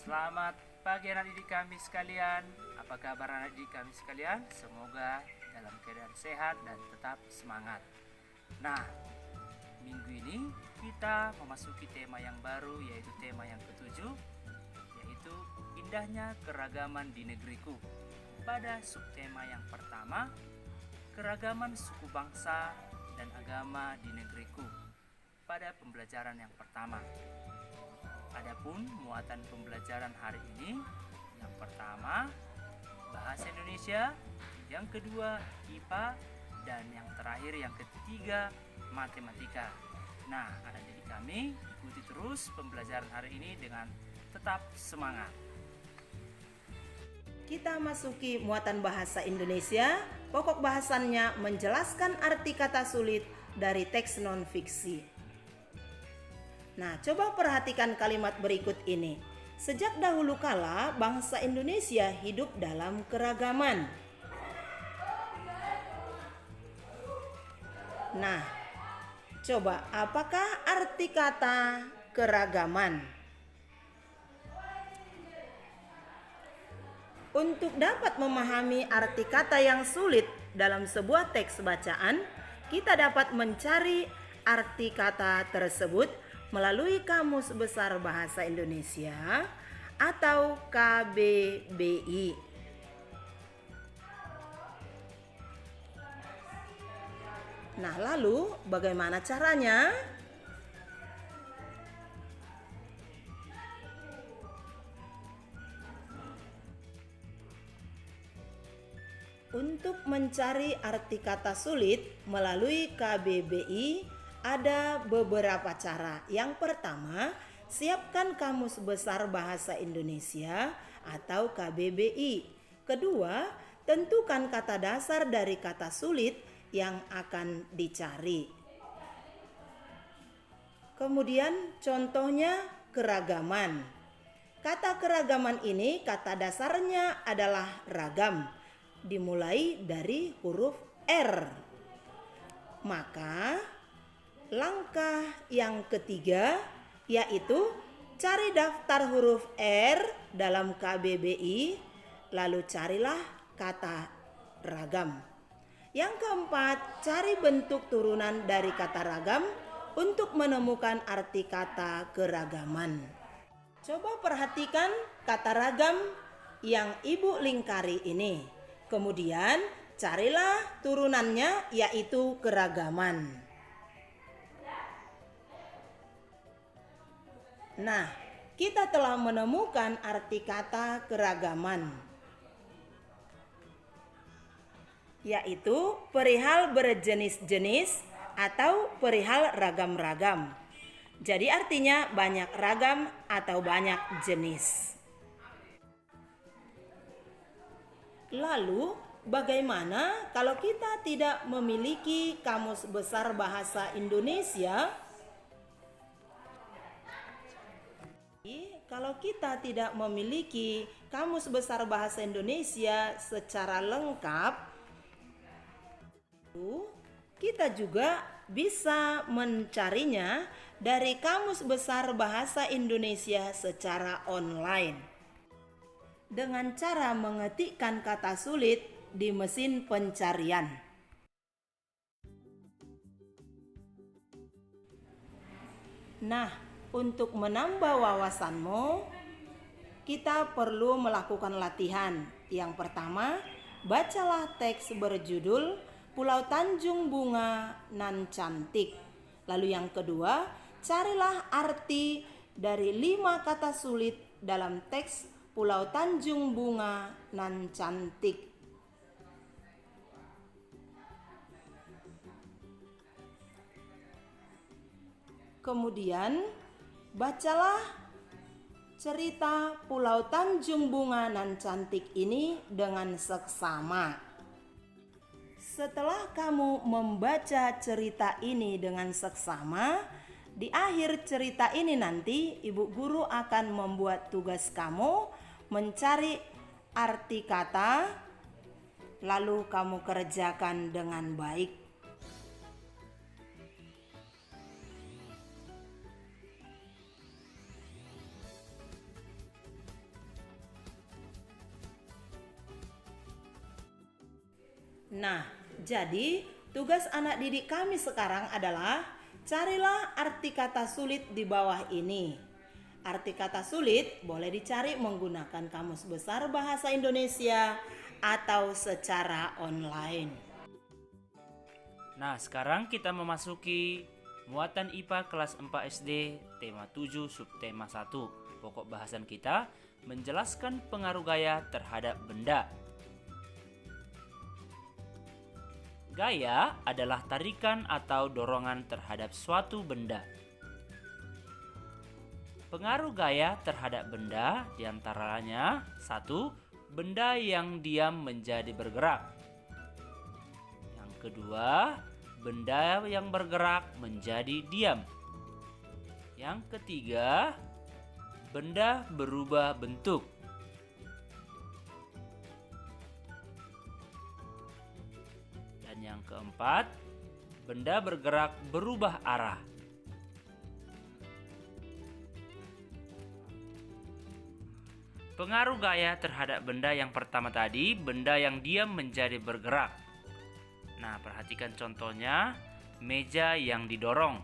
Selamat pagi anak didik kami sekalian. Apa kabar anak didik kami sekalian? Semoga dalam keadaan sehat dan tetap semangat. Nah, minggu ini kita memasuki tema yang baru, yaitu tema yang ketujuh, yaitu indahnya keragaman di negeriku. Pada subtema yang pertama, keragaman suku bangsa dan agama di negeriku. Pada pembelajaran yang pertama. Adapun muatan pembelajaran hari ini, yang pertama bahasa Indonesia, yang kedua IPA, dan yang terakhir yang ketiga matematika. Nah, anak didik kami ikuti terus pembelajaran hari ini dengan tetap semangat. Kita masuki muatan bahasa Indonesia. Pokok bahasannya menjelaskan arti kata sulit dari teks non-fiksi. Nah, coba perhatikan kalimat berikut ini. Sejak dahulu kala, bangsa Indonesia hidup dalam keragaman. Nah, coba apakah arti kata keragaman? Untuk dapat memahami arti kata yang sulit dalam sebuah teks bacaan, kita dapat mencari arti kata tersebut melalui Kamus Besar Bahasa Indonesia atau KBBI. Nah, lalu bagaimana caranya? Untuk mencari arti kata sulit melalui KBBI ada beberapa cara. Yang pertama, siapkan Kamus Besar Bahasa Indonesia atau KBBI. Kedua, tentukan kata dasar dari kata sulit yang akan dicari. Kemudian contohnya keragaman. Kata keragaman ini kata dasarnya adalah ragam, dimulai dari huruf R. Maka langkah yang ketiga yaitu cari daftar huruf R dalam KBBI, lalu carilah kata ragam. Yang keempat, cari bentuk turunan dari kata ragam untuk menemukan arti kata keragaman. Coba perhatikan kata ragam yang Ibu lingkari ini. Kemudian carilah turunannya yaitu keragaman. Nah, kita telah menemukan arti kata keragaman, yaitu perihal berjenis-jenis atau perihal ragam-ragam. Jadi artinya banyak ragam atau banyak jenis. Lalu, bagaimana kalau kita tidak memiliki Kamus Besar Bahasa Indonesia? Kalau kita tidak memiliki Kamus Besar Bahasa Indonesia secara lengkap, kita juga bisa mencarinya dari Kamus Besar Bahasa Indonesia secara online dengan cara mengetikkan kata sulit di mesin pencarian. Nah, untuk menambah wawasanmu, kita perlu melakukan latihan. Yang pertama, bacalah teks berjudul Pulau Tanjung Bunga Nan Cantik. Lalu yang kedua, carilah arti dari 5 kata sulit dalam teks Pulau Tanjung Bunga Nan Cantik. Kemudian, bacalah cerita Pulau Tanjung Bunga Nan Cantik ini dengan seksama. Setelah kamu membaca cerita ini dengan seksama, di akhir cerita ini nanti ibu guru akan membuat tugas kamu mencari arti kata, lalu kamu kerjakan dengan baik. Nah, jadi tugas anak didik kami sekarang adalah carilah arti kata sulit di bawah ini. Arti kata sulit boleh dicari menggunakan Kamus Besar Bahasa Indonesia atau secara online. Nah, sekarang kita memasuki muatan IPA kelas 4 SD tema 7 subtema 1. Pokok bahasan kita menjelaskan pengaruh gaya terhadap benda. Gaya adalah tarikan atau dorongan terhadap suatu benda. Pengaruh gaya terhadap benda diantaranya 1. Benda yang diam menjadi bergerak. Yang kedua, benda yang bergerak menjadi diam. Yang ketiga, benda berubah bentuk. Dan yang keempat, benda bergerak berubah arah. Pengaruh gaya terhadap benda yang pertama tadi, benda yang diam menjadi bergerak. Nah, perhatikan contohnya, meja yang didorong.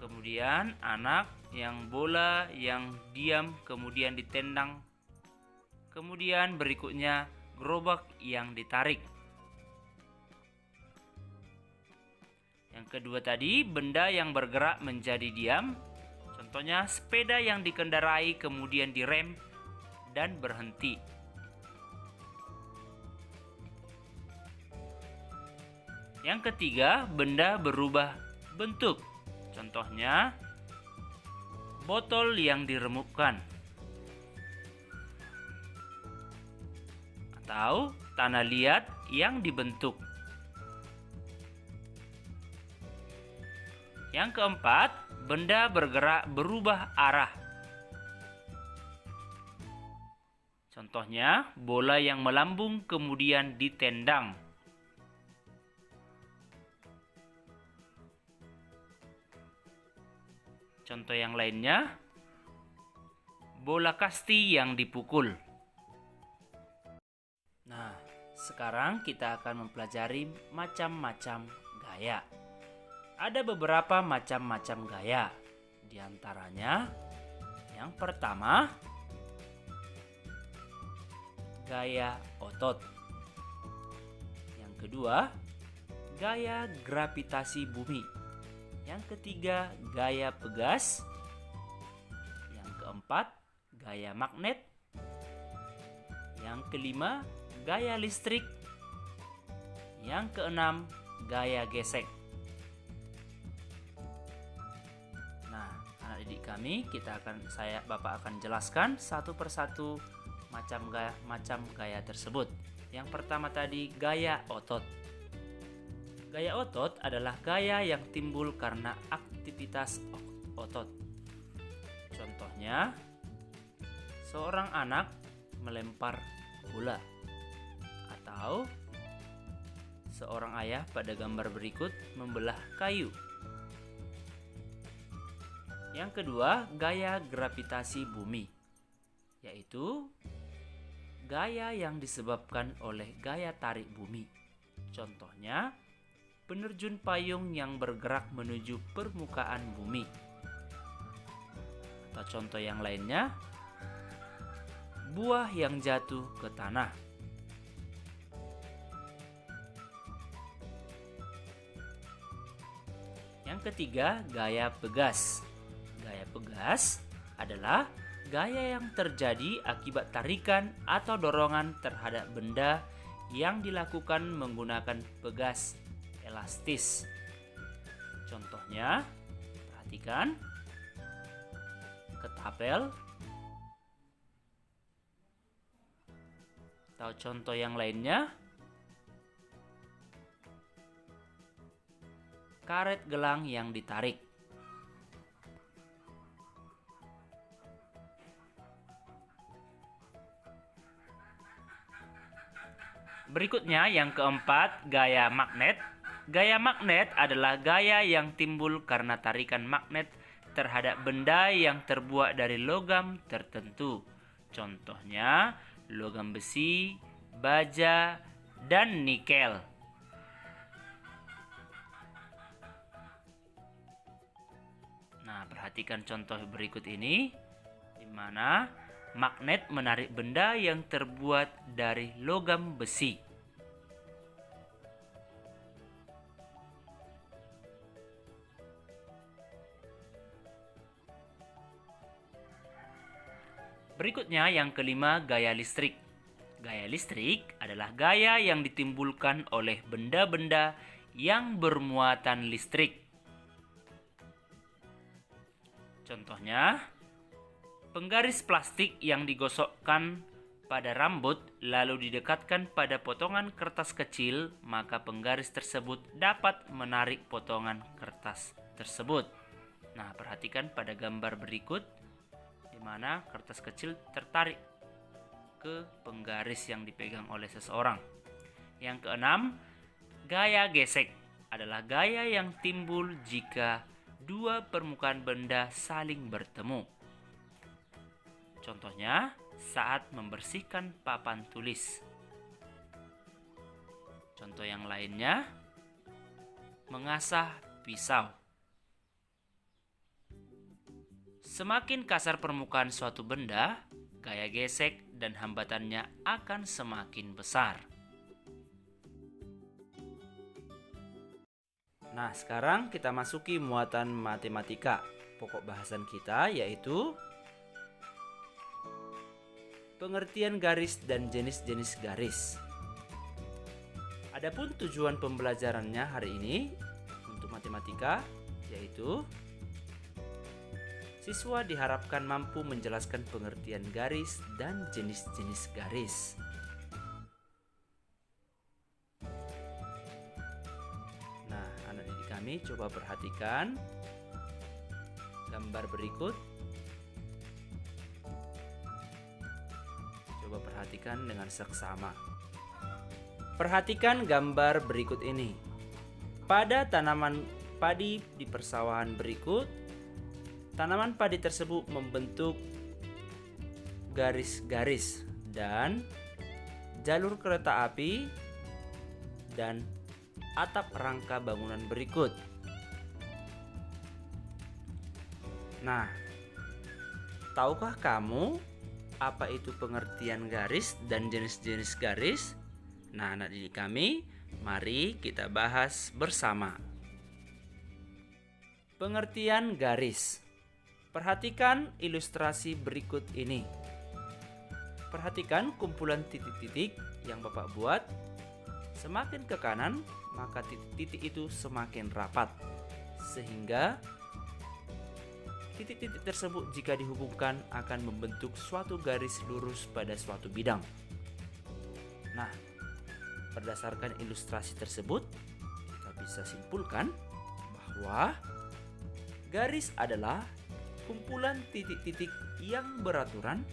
Kemudian anak yang bola yang diam kemudian ditendang. Kemudian berikutnya gerobak yang ditarik. Yang kedua tadi, benda yang bergerak menjadi diam. Contohnya sepeda yang dikendarai kemudian direm dan berhenti. Yang ketiga, benda berubah bentuk. Contohnya botol yang diremukkan. Atau tanah liat yang dibentuk. Yang keempat, benda bergerak berubah arah. Contohnya, bola yang melambung kemudian ditendang. Contoh yang lainnya, bola kasti yang dipukul. Nah, sekarang kita akan mempelajari macam-macam gaya. Ada beberapa macam-macam gaya. Di antaranya, yang pertama, gaya otot. Yang kedua, gaya gravitasi bumi. Yang ketiga, gaya pegas. Yang keempat, gaya magnet. Yang kelima, gaya listrik. Yang keenam, gaya gesek. Nah, anak didik kami, Bapak akan jelaskan satu persatu macam gaya tersebut. Yang pertama tadi, gaya otot. Gaya otot adalah gaya yang timbul karena aktivitas otot. Contohnya, seorang anak melempar bola, atau seorang ayah pada gambar berikut membelah kayu. Yang kedua, gaya gravitasi bumi, yaitu gaya yang disebabkan oleh gaya tarik bumi. Contohnya, penerjun payung yang bergerak menuju permukaan bumi. Atau contoh yang lainnya, buah yang jatuh ke tanah. Yang ketiga, gaya pegas. Gaya pegas adalah gaya yang terjadi akibat tarikan atau dorongan terhadap benda yang dilakukan menggunakan pegas elastis. Contohnya, perhatikan, ketapel. Atau contoh yang lainnya, karet gelang yang ditarik. Berikutnya yang keempat, gaya magnet. Gaya magnet adalah gaya yang timbul karena tarikan magnet terhadap benda yang terbuat dari logam tertentu. Contohnya, logam besi, baja, dan nikel. Nah, perhatikan contoh berikut ini, di mana magnet menarik benda yang terbuat dari logam besi. Berikutnya yang kelima, gaya listrik. Gaya listrik adalah gaya yang ditimbulkan oleh benda-benda yang bermuatan listrik. Contohnya, penggaris plastik yang digosokkan pada rambut lalu didekatkan pada potongan kertas kecil, maka penggaris tersebut dapat menarik potongan kertas tersebut. Nah, perhatikan pada gambar berikut, di mana kertas kecil tertarik ke penggaris yang dipegang oleh seseorang. Yang keenam, gaya gesek adalah gaya yang timbul jika dua permukaan benda saling bertemu. Contohnya, saat membersihkan papan tulis. Contoh yang lainnya, mengasah pisau. Semakin kasar permukaan suatu benda, gaya gesek dan hambatannya akan semakin besar. Nah, sekarang kita masuki muatan matematika. Pokok bahasan kita yaitu pengertian garis dan jenis-jenis garis. Adapun tujuan pembelajarannya hari ini untuk matematika yaitu siswa diharapkan mampu menjelaskan pengertian garis dan jenis-jenis garis. Nah, anak didik kami coba perhatikan gambar berikut. Coba perhatikan dengan seksama. Perhatikan gambar berikut ini. Pada tanaman padi di persawahan berikut, tanaman padi tersebut membentuk garis-garis dan jalur kereta api dan atap rangka bangunan berikut. Nah, tahukah kamu apa itu pengertian garis dan jenis-jenis garis? Nah, anak didik kami, mari kita bahas bersama. Pengertian garis. Perhatikan ilustrasi berikut ini. Perhatikan kumpulan titik-titik yang Bapak buat. Semakin ke kanan, maka titik-titik itu semakin rapat. Sehingga titik-titik tersebut jika dihubungkan akan membentuk suatu garis lurus pada suatu bidang. Nah, berdasarkan ilustrasi tersebut, kita bisa simpulkan bahwa garis adalah kumpulan titik-titik yang beraturan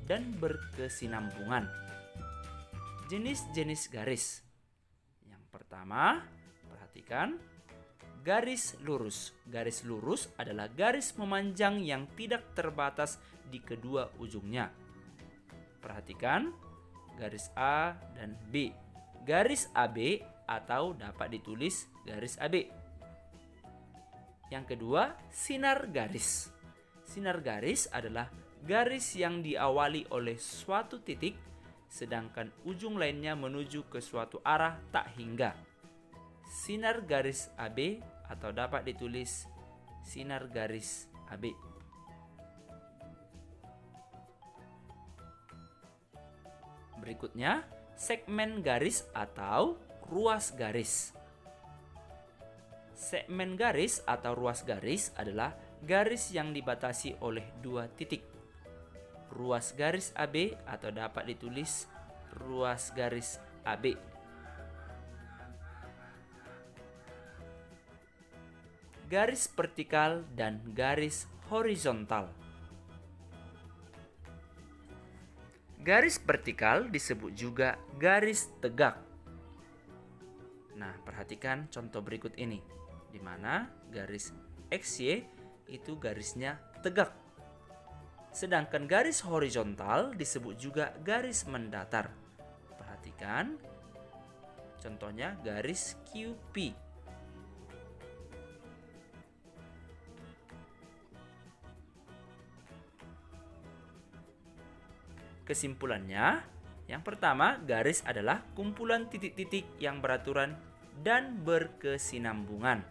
dan berkesinambungan. Jenis-jenis garis. Yang pertama, perhatikan garis lurus. Garis lurus adalah garis memanjang yang tidak terbatas di kedua ujungnya. Perhatikan garis A dan B. Garis AB atau dapat ditulis garis AB. Yang kedua, sinar garis. Sinar garis adalah garis yang diawali oleh suatu titik, sedangkan ujung lainnya menuju ke suatu arah tak hingga. Sinar garis AB atau dapat ditulis sinar garis AB. Berikutnya, segmen garis atau ruas garis. Segmen garis atau ruas garis adalah garis yang dibatasi oleh dua titik. Ruas garis AB atau dapat ditulis ruas garis AB. Garis vertikal dan garis horizontal. Garis vertikal disebut juga garis tegak. Nah, perhatikan contoh berikut ini, di mana garis XY itu garisnya tegak. Sedangkan garis horizontal disebut juga garis mendatar. Perhatikan. Contohnya garis QP. Kesimpulannya, yang pertama, garis adalah kumpulan titik-titik yang beraturan dan berkesinambungan.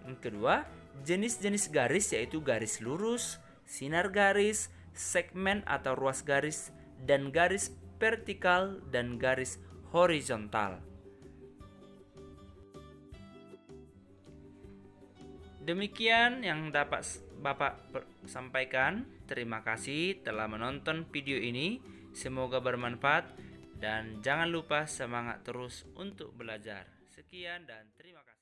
Yang kedua, jenis-jenis garis yaitu garis lurus, sinar garis, segmen atau ruas garis, dan garis vertikal dan garis horizontal. Demikian yang dapat Bapak sampaikan. Terima kasih telah menonton video ini. Semoga bermanfaat dan jangan lupa semangat terus untuk belajar. Sekian dan terima kasih.